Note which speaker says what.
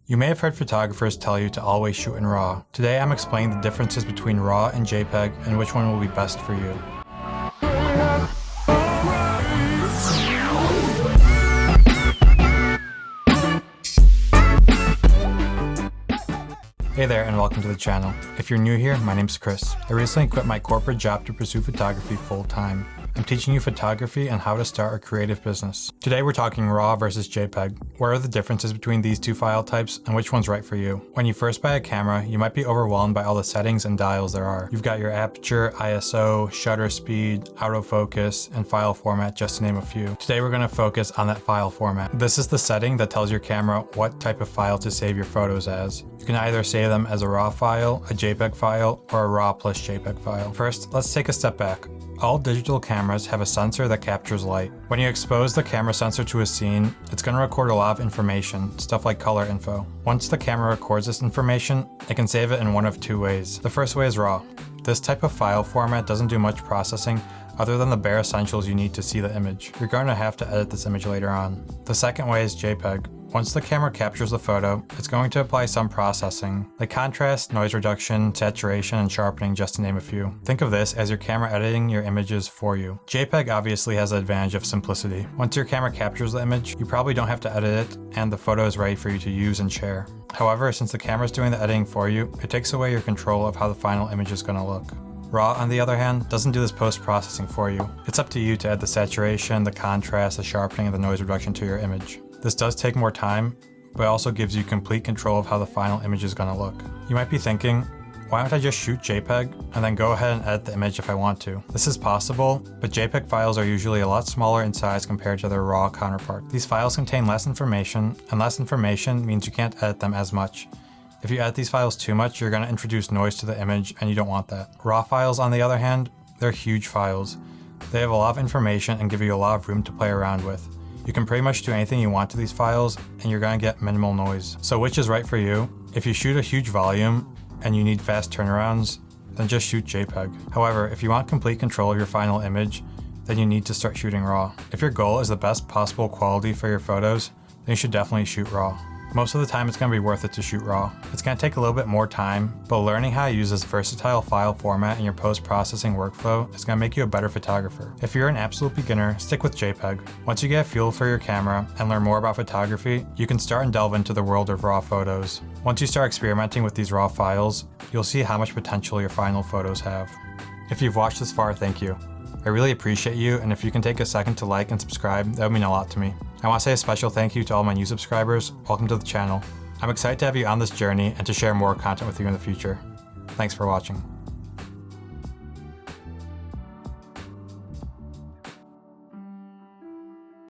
Speaker 1: You may have heard photographers tell you to always shoot in RAW. Today I'm explaining the differences between RAW and JPEG and which one will be best for you. Hey there and welcome to the channel. If you're new here, my name's Chris. I recently quit my corporate job to pursue photography full time. I'm teaching you photography and how to start a creative business. Today we're talking RAW versus JPEG. What are the differences between these two file types and which one's right for you? When you first buy a camera, you might be overwhelmed by all the settings and dials there are. You've got your aperture, ISO, shutter speed, autofocus, and file format, just to name a few. Today we're going to focus on that file format. This is the setting that tells your camera what type of file to save your photos as. You can either save them as a RAW file, a JPEG file, or a RAW plus JPEG file. First, let's take a step back. All digital cameras have a sensor that captures light. When you expose the camera sensor to a scene, it's going to record a lot of information, stuff like color info. Once the camera records this information, it can save it in one of two ways. The first way is RAW. This type of file format doesn't do much processing other than the bare essentials you need to see the image. You're going to have to edit this image later on. The second way is JPEG. Once the camera captures the photo, it's going to apply some processing, like contrast, noise reduction, saturation, and sharpening, just to name a few. Think of this as your camera editing your images for you. JPEG obviously has the advantage of simplicity. Once your camera captures the image, you probably don't have to edit it, and the photo is ready for you to use and share. However, since the camera's doing the editing for you, it takes away your control of how the final image is going to look. RAW, on the other hand, doesn't do this post-processing for you. It's up to you to add the saturation, the contrast, the sharpening, and the noise reduction to your image. This does take more time, but it also gives you complete control of how the final image is going to look. You might be thinking, why don't I just shoot JPEG and then go ahead and edit the image if I want to? This is possible, but JPEG files are usually a lot smaller in size compared to their RAW counterpart. These files contain less information, and less information means you can't edit them as much. If you edit these files too much, you're going to introduce noise to the image, and you don't want that. RAW files, on the other hand, they're huge files. They have a lot of information and give you a lot of room to play around with. You can pretty much do anything you want to these files, and you're going to get minimal noise. So which is right for you? If you shoot a huge volume and you need fast turnarounds, then just shoot JPEG. However, if you want complete control of your final image, then you need to start shooting RAW. If your goal is the best possible quality for your photos, then you should definitely shoot RAW. Most of the time it's going to be worth it to shoot RAW. It's going to take a little bit more time, but learning how to use this versatile file format in your post-processing workflow is going to make you a better photographer. If you're an absolute beginner, stick with JPEG. Once you get a feel for your camera and learn more about photography, you can start and delve into the world of RAW photos. Once you start experimenting with these RAW files, you'll see how much potential your final photos have. If you've watched this far, thank you. I really appreciate you, and if you can take a second to like and subscribe, that would mean a lot to me. I want to say a special thank you to all my new subscribers. Welcome to the channel. I'm excited to have you on this journey and to share more content with you in the future. Thanks for watching.